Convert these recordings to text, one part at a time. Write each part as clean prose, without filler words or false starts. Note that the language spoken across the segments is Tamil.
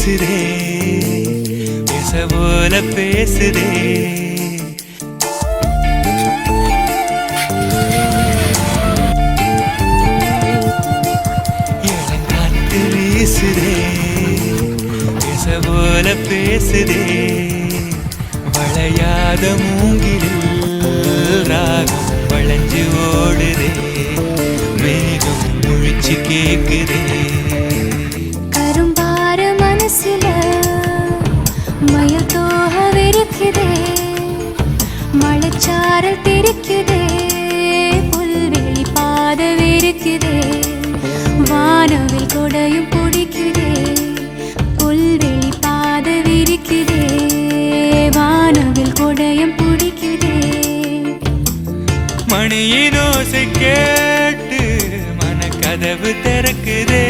வீசுதே பேச போல பேசுதே இளங்காத்து வீசுதே பேச போல பேசுதே வளையாத மூங்கிலில் ராகம் வளைஞ்சு ஓடுதே மேகம் முழிச்சு கேக்குதே கரும்பார மனசுல மயில் தோக விரிக்குதே மழைச்சாரல் தெரிக்குதே புல்வெளி பாத விரிக்குதே வானவில் கொடையும் பிடிக்குதே புல்வெளி பாத விரிக்குதே வானவில் கொடையும் பிடிக்குதே மணியின் ஓசை கேட்டு மனக்கதவு திறக்குதே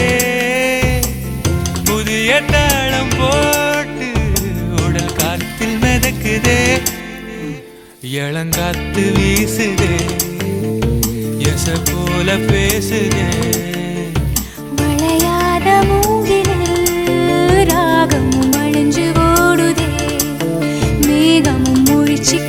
புதிய தாளம் போட்டு உடல் காத்தில் மிதக்குதே இளங்காத்து வீசுதே எச போல பேசுதே வளையாத மூங்கிலில் ராகமும் அழிஞ்சு ஓடுதே மேகமும் முழிச்சு